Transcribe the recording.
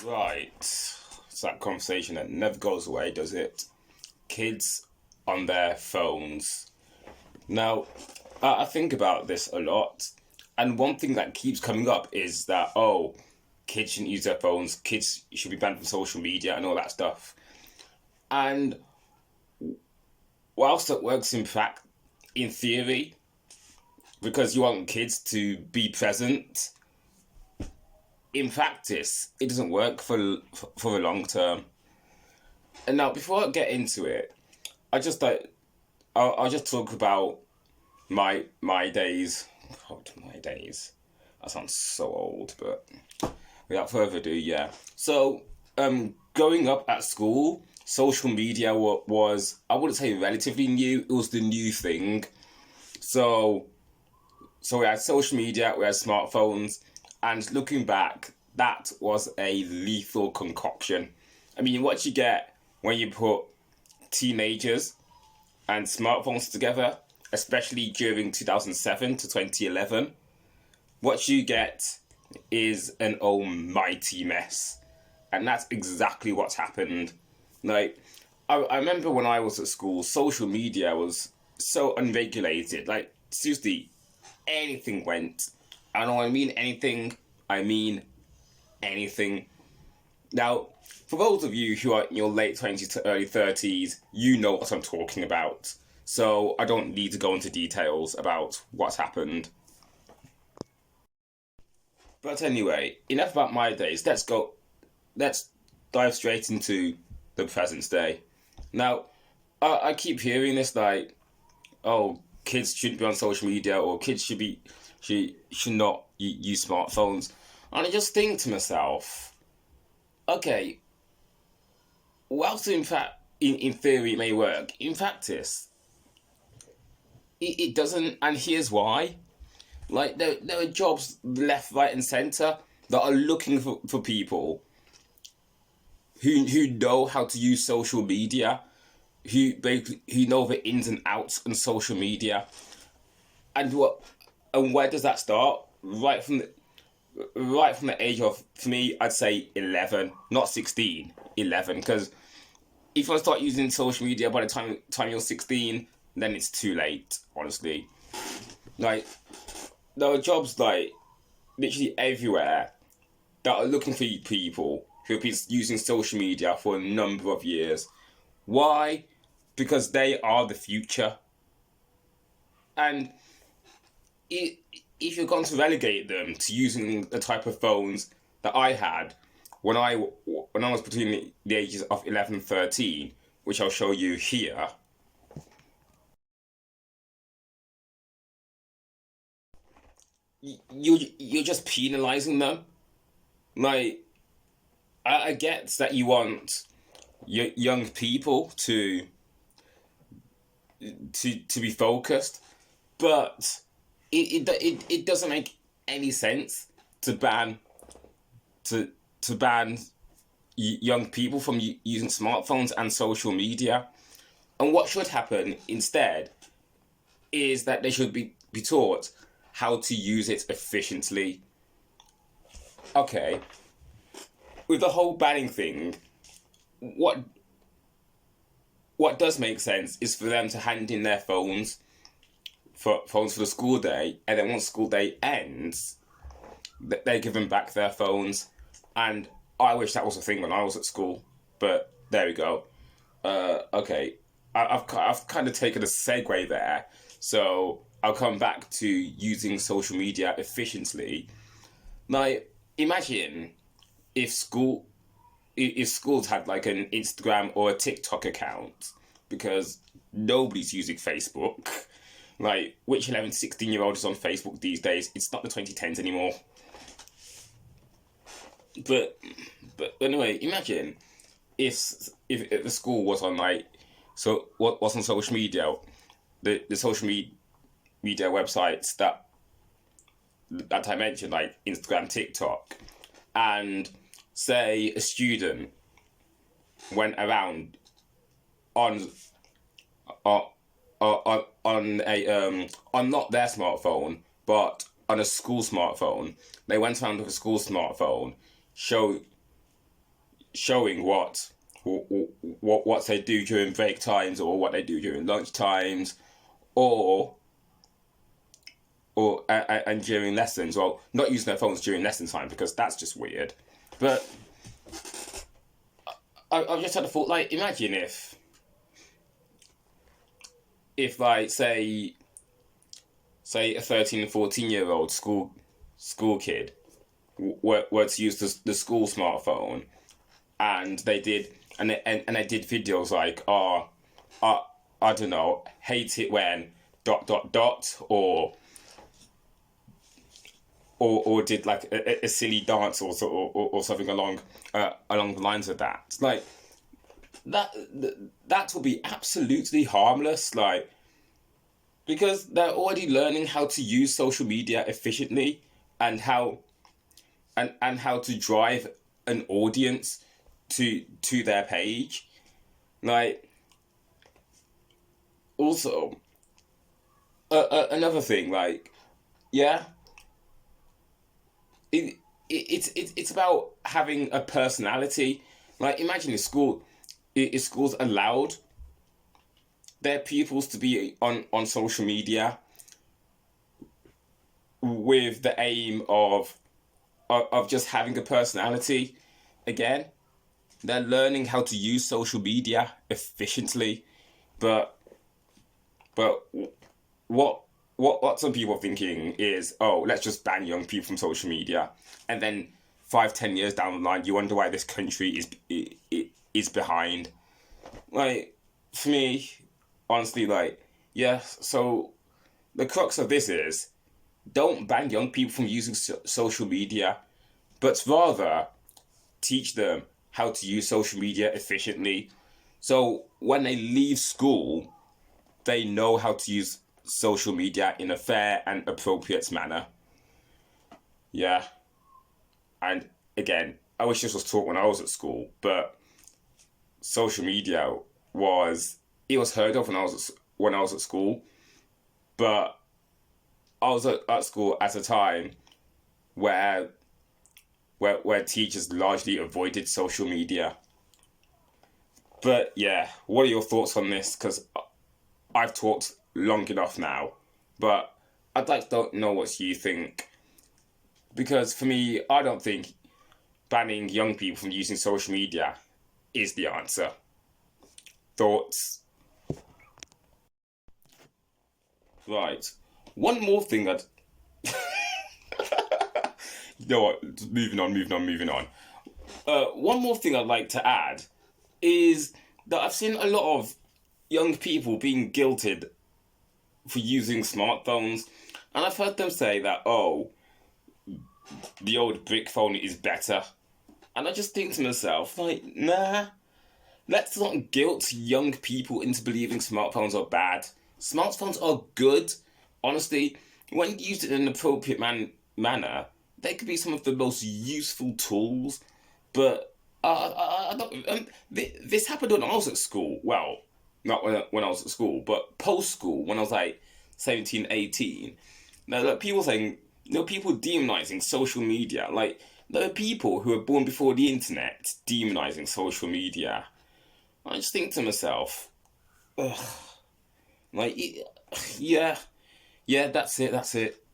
Right. It's that conversation that never goes away, does it? Kids on their phones. Now, I think about this a lot, and one thing that keeps coming up is that, oh, kids shouldn't use their phones, kids should be banned from social media and all that stuff. And whilst it works in theory, because you want kids to be present, in practice, it doesn't work for the long term. And now, before I get into it, I just like I'll just talk about my days. God, my days. That sounds so old, but without further ado, yeah. So, growing up at school, social media was I wouldn't say relatively new. It was the new thing. So, so we had social media, we had smartphones, and looking back, that was a lethal concoction. I mean, what you get when you put teenagers and smartphones together, especially during 2007 to 2011, what you get is an almighty mess. And that's exactly what's happened. Like, I remember when I was at school, social media was so unregulated. Like, seriously, anything went. And when I mean anything, I mean anything. Now, for those of you who are in your late 20s to early 30s, you know what I'm talking about. So I don't need to go into details about what's happened. But anyway, enough about my days. Let's dive straight into the present day. Now, I keep hearing this like, oh, kids shouldn't be on social media or kids should not use smartphones. And I just think to myself, okay, whilst in theory it may work, in practice it doesn't, and here's why. Like there are jobs left, right, and centre that are looking for people who know how to use social media, who know the ins and outs on social media, and what and where does that start? Right from the age of, for me, I'd say 11, not 16, 11, because if I start using social media by the time you're 16, then it's too late, honestly. Like, there are jobs, like, literally everywhere that are looking for people who have been using social media for a number of years. Why? Because they are the future. And it, if you're going to relegate them to using the type of phones that I had when I was between the ages of 11 and 13, which I'll show you here, you're just penalizing them. Like, I get that you want young people to be focused, but it doesn't make any sense to to ban young people from using smartphones and social media. And what should happen instead is that they should be taught how to use it efficiently. Okay, with the whole banning thing, what what does make sense is for them to hand in their phones for the school day, and then once school day ends, they give them back their phones. And I wish that was a thing when I was at school, but there we go. Okay, I've kind of taken a segue there, so I'll come back to using social media efficiently. Now, imagine if if schools had like an Instagram or a TikTok account, because nobody's using Facebook. Like, which 11, 16-year-old is on Facebook these days? It's not the 2010s anymore. But but anyway, imagine if the school was on like, so what was on social media, the media websites that I mentioned, like Instagram, TikTok, and say a student went around on on on a on not their smartphone but on a school smartphone. They went around with a school smartphone, show showing what they do during break times or what they do during lunch times or and during lessons. Well, not using their phones during lesson time because that's just weird. But I've just had a thought. Like, imagine if like say a 13 and 14-year-old school kid were to use the school smartphone and they did videos like I don't know, hate it when ... or did like a silly dance or something along the lines of that. It's like that will be absolutely harmless, like, because they're already learning how to use social media efficiently and how to drive an audience to their page. Like, also, another thing, like, yeah, it's about having a personality. Like, imagine if schools allowed their pupils to be on social media with the aim of just having a personality. Again, they're learning how to use social media efficiently, but but what what some people are thinking is, oh, let's just ban young people from social media, and then 5-10 years down the line, you wonder why this country is behind. Like, for me, honestly, like, yeah. So the crux of this is, don't ban young people from using social media, but rather teach them how to use social media efficiently. So when they leave school, they know how to use social media in a fair and appropriate manner. Yeah. And again, I wish this was taught when I was at school, but social media was heard of when I was at school, but I was at school at a time where where teachers largely avoided social media. But yeah, what are your thoughts on this? Because I've talked long enough now, but I'd like to know what you think. Because for me, I don't think banning young people from using social media is the answer. Thoughts? Right. One more thing that... You know what? Moving on. One more thing I'd like to add is that I've seen a lot of young people being guilted for using smartphones, and I've heard them say that, oh, the old brick phone is better. And I just think to myself, like, nah, let's not guilt young people into believing smartphones are bad. Smartphones are good. Honestly, when used in an appropriate manner, they could be some of the most useful tools. But I don't. This happened when I was at school. Well, not when I was at school, but post school, when I was like 17, 18. Now, there are people saying, there are people demonizing social media. Like, there are people who were born before the internet demonizing social media. I just think to myself, ugh, like, yeah, yeah, that's it.